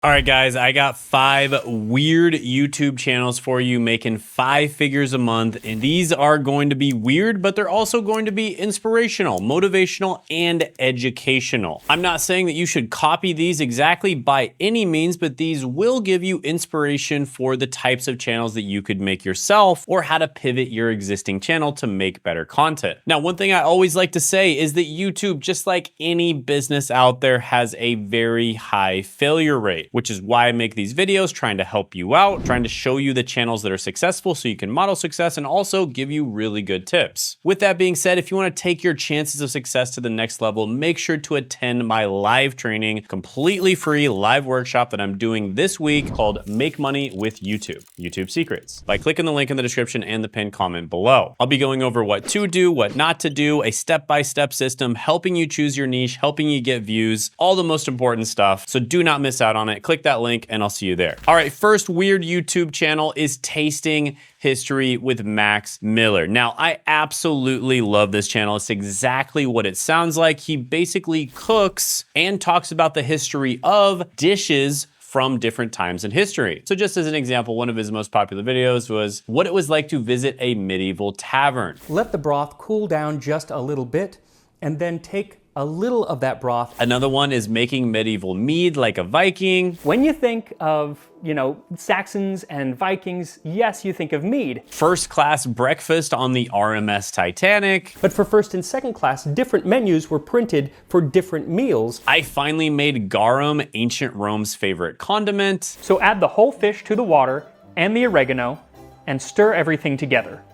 All right, guys, I got 5 weird YouTube channels for you making 5 figures a month. And these are going to be weird, but they're also going to be inspirational, motivational, and educational. I'm not saying that you should copy these exactly by any means, but these will give you inspiration for the types of channels that you could make yourself or how to pivot your existing channel to make better content. Now, one thing I always like to say is that YouTube, just like any business out there, has a very high failure rate, which is why I make these videos, trying to help you out, trying to show you the channels that are successful so you can model success and also give you really good tips. With that being said, if you want to take your chances of success to the next level, make sure to attend my live training, completely free live workshop that I'm doing this week called Make Money with YouTube, YouTube Secrets, by clicking the link in the description and the pinned comment below. I'll be going over what to do, what not to do, a step-by-step system, helping you choose your niche, helping you get views, all the most important stuff. So do not miss out on it. Click that link and I'll see you there. All right, first weird YouTube channel is Tasting History with Max Miller. Now, I absolutely love this channel. It's exactly what it sounds like. He basically cooks and talks about the history of dishes from different times in history. So just as an example, one of his most popular videos was what it was like to visit a medieval tavern. Let the broth cool down just a little bit and then take a little of that broth. Another one is making medieval mead like a Viking. When you think of, Saxons and Vikings, yes, you think of mead. First class breakfast on the RMS Titanic. But for first and second class, different menus were printed for different meals. I finally made garum, ancient Rome's favorite condiment. So add the whole fish to the water and the oregano and stir everything together.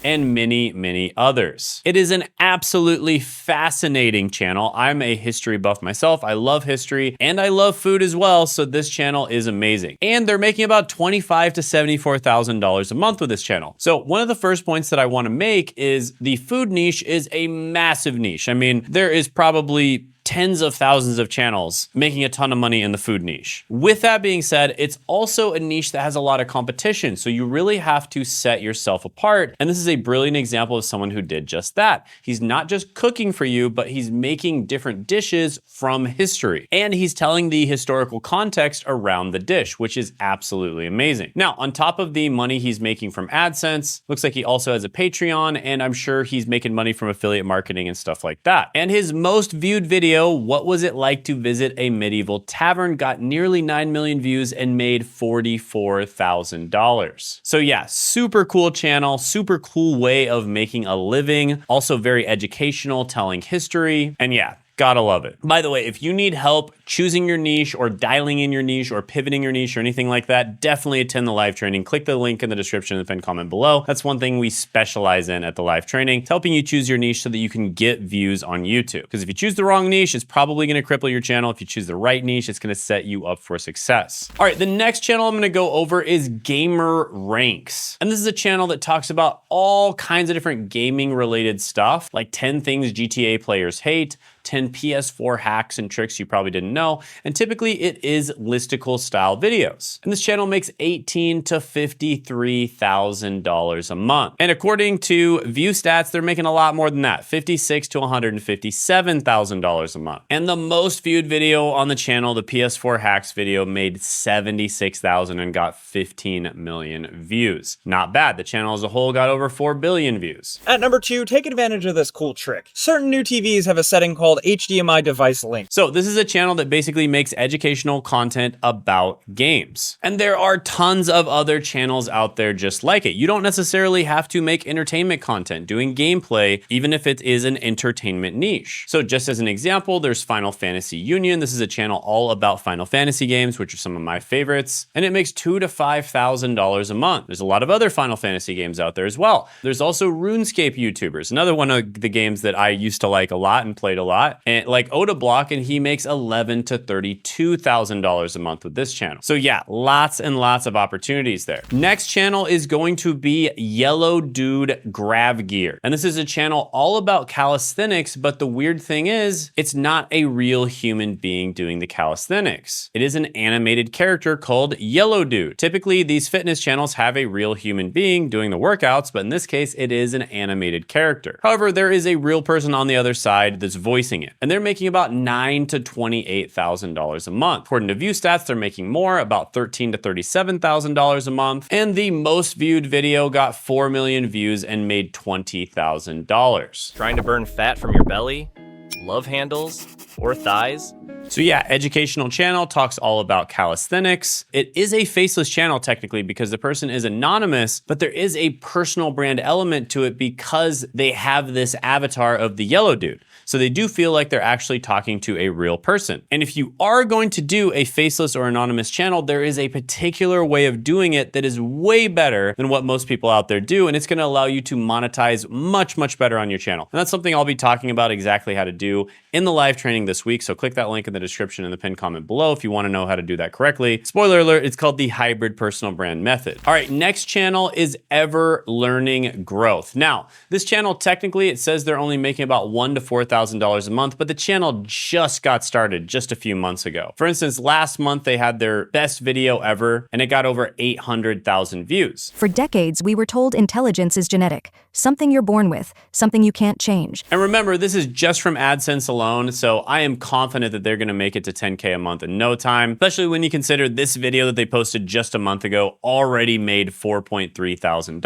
And many, many others. It is an absolutely fascinating channel. I'm a history buff myself. I love history and I love food as well. So this channel is amazing. And they're making about $25,000 to $74,000 a month with this channel. So one of the first points that I want to make is the food niche is a massive niche. I mean, there is probably tens of thousands of channels making a ton of money in the food niche. With that being said, it's also a niche that has a lot of competition. So you really have to set yourself apart. And this is a brilliant example of someone who did just that. He's not just cooking for you, but he's making different dishes from history. And he's telling the historical context around the dish, which is absolutely amazing. Now, on top of the money he's making from AdSense, looks like he also has a Patreon, and I'm sure he's making money from affiliate marketing and stuff like that. And his most viewed video, what was it like to visit a medieval tavern, got nearly 9 million views and made $44,000. So yeah, super cool channel, super cool way of making a living. Also very educational, telling history. And yeah, gotta love it. By the way, if you need help choosing your niche or dialing in your niche or pivoting your niche or anything like that, definitely attend the live training. Click the link in the description and the pinned comment below. That's one thing we specialize in at the live training. It's helping you choose your niche so that you can get views on YouTube. Because if you choose the wrong niche, it's probably gonna cripple your channel. If you choose the right niche, it's gonna set you up for success. All right, the next channel I'm gonna go over is Gamer Ranks. And this is a channel that talks about all kinds of different gaming related stuff, like 10 things GTA players hate, 10 PS4 hacks and tricks you probably didn't know, and typically it is listicle style videos. And this channel makes $18,000 to $53,000 a month. And according to View Stats, they're making a lot more than that, $56,000 to $157,000 a month. And the most viewed video on the channel, the PS4 hacks video, made $76,000 and got 15 million views. Not bad. The channel as a whole got over 4 billion views. At number 2, take advantage of this cool trick. Certain new TVs have a setting called HDMI device link. So this is a channel that basically makes educational content about games. And there are tons of other channels out there just like it. You don't necessarily have to make entertainment content doing gameplay, even if it is an entertainment niche. So just as an example, there's Final Fantasy Union. This is a channel all about Final Fantasy games, which are some of my favorites. And it makes $2,000 to $5,000 a month. There's a lot of other Final Fantasy games out there as well. There's also RuneScape YouTubers, another one of the games that I used to like a lot and played a lot. And like Oda Block, and he makes $11,000 to $32,000 a month with this channel. So yeah, lots and lots of opportunities there. Next channel is going to be Yellow Dude Grab Gear. And this is a channel all about calisthenics, but the weird thing is it's not a real human being doing the calisthenics. It is an animated character called Yellow Dude. Typically, these fitness channels have a real human being doing the workouts, but in this case, it is an animated character. However, there is a real person on the other side that's voicing producing it. And they're making about $9,000 to $28,000 a month. According to View Stats, they're making more, about $13,000 to $37,000 a month. And the most viewed video got 4 million views and made $20,000. Trying to burn fat from your belly, love handles, or thighs? So yeah, educational channel, talks all about calisthenics. It is a faceless channel technically because the person is anonymous, but there is a personal brand element to it because they have this avatar of the yellow dude. So they do feel like they're actually talking to a real person. And if you are going to do a faceless or anonymous channel, there is a particular way of doing it that is way better than what most people out there do. And it's gonna allow you to monetize much, much better on your channel. And that's something I'll be talking about exactly how to do in the live training this week. So click that link in the description in the pinned comment below if you wanna know how to do that correctly. Spoiler alert, it's called the hybrid personal brand method. All right, next channel is Ever Learning Growth. Now, this channel, technically, it says they're only making about $1,000 to $4,000 a month, but the channel just got started just a few months ago. For instance, last month they had their best video ever, and it got over 800,000 views. For decades, we were told intelligence is genetic, something you're born with, something you can't change. And remember, this is just from AdSense alone, so I am confident that they're gonna make it to 10K a month in no time, especially when you consider this video that they posted just a month ago already made $4.3 thousand.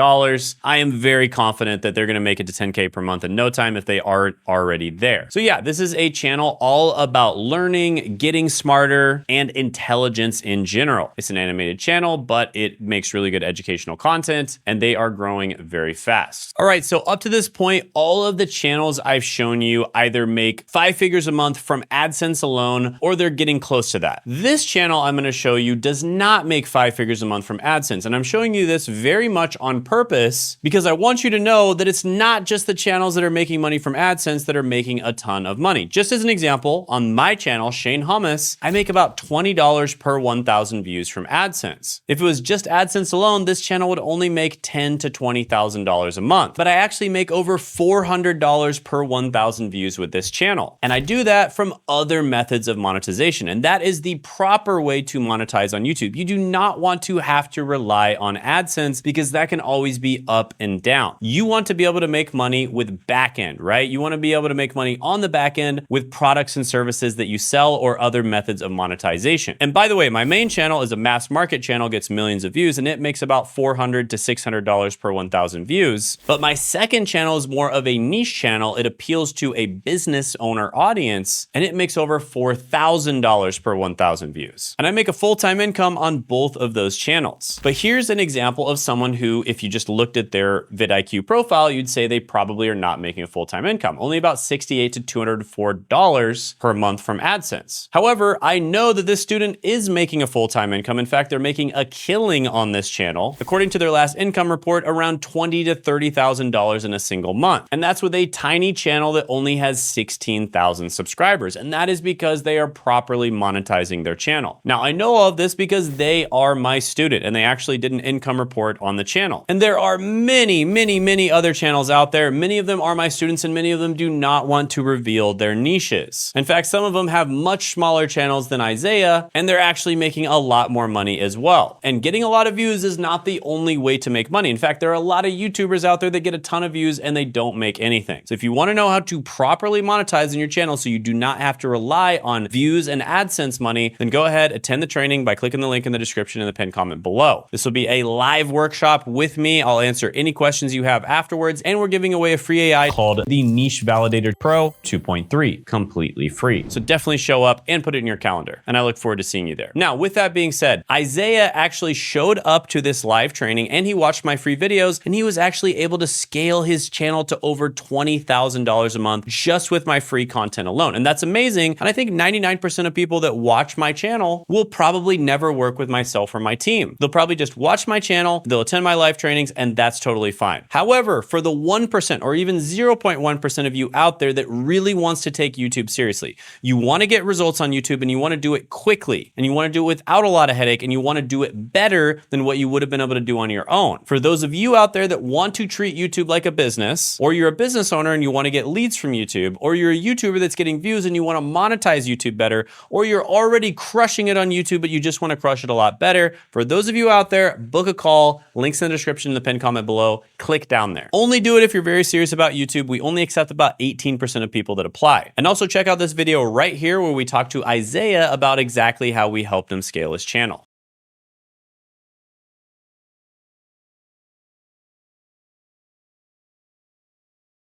I am very confident that they're gonna make it to 10K per month in no time if they aren't already there. So yeah, this is a channel all about learning, getting smarter, and intelligence in general. It's an animated channel, but it makes really good educational content, and they are growing very fast. All right, so up to this point, all of the channels I've shown you either make 5 figures a month from AdSense alone, or they're getting close to that. This channel I'm gonna show you does not make 5 figures a month from AdSense, and I'm showing you this very much on purpose because I want you to know that it's not just the channels that are making money from AdSense that are making a ton of money. Just as an example, on my channel, Shane Hummus, I make about $20 per 1,000 views from AdSense. If it was just AdSense alone, this channel would only make $10,000 to $20,000 a month, but I actually make over $400 per 1,000 views with this channel. And I do that from other methods of monetization, and that is the proper way to monetize on YouTube. You do not want to have to rely on AdSense because that can always be up and down. You want to be able to make money with backend, right? You want to be able to make money on the back end with products and services that you sell or other methods of monetization. And by the way, my main channel is a mass market channel, gets millions of views, and it makes about $400 to $600 per 1,000 views. But my second channel is more of a niche channel. It appeals to a business owner audience, and it makes over $4,000 per 1,000 views. And I make a full-time income on both of those channels. But here's an example of someone who, if you just looked at their vidIQ profile, you'd say they probably are not making a full-time income, only about $68 to $204 per month from AdSense. However, I know that this student is making a full-time income. In fact, they're making a killing on this channel. According to their last income report, around $20,000 to $30,000 in a single month. And that's with a tiny channel that only has 16,000 subscribers. And that is because they are properly monetizing their channel. Now, I know all of this because they are my student and they actually did an income report on the channel. And there are many, many, many other channels out there. Many of them are my students and many of them do not want to reveal their niches. In fact, some of them have much smaller channels than Isaiah, and they're actually making a lot more money as well. And getting a lot of views is not the only way to make money. In fact, there are a lot of YouTubers out there that get a ton of views and they don't make anything. So if you want to know how to properly monetize in your channel so you do not have to rely on views and AdSense money, then go ahead, attend the training by clicking the link in the description in the pinned comment below. This will be a live workshop with me. I'll answer any questions you have afterwards, and we're giving away a free AI called the Niche Validator Pro 2.3, completely free. So definitely show up and put it in your calendar, and I look forward to seeing you there. Now, with that being said, Isaiah actually showed up to this live training and he watched my free videos, and he was actually able to scale his channel to over $20,000 a month just with my free content alone. And that's amazing. And I think 99% of people that watch my channel will probably never work with myself or my team. They'll probably just watch my channel, they'll attend my live trainings, and that's totally fine. However, for the 1% or even 0.1% of you out there that really wants to take YouTube seriously, you want to get results on YouTube and you want to do it quickly, and you want to do it without a lot of headache, and you want to do it better than what you would have been able to do on your own. For those of you out there that want to treat YouTube like a business, or you're a business owner and you want to get leads from YouTube, or you're a YouTuber that's getting views and you want to monetize YouTube better, or you're already crushing it on YouTube but you just want to crush it a lot better. For those of you out there, book a call. Links in the description in the pinned comment below. Click down there. Only do it if you're very serious about YouTube. We only accept about 18% of people that apply. And also check out this video right here where we talk to Isaiah about exactly how we helped him scale his channel.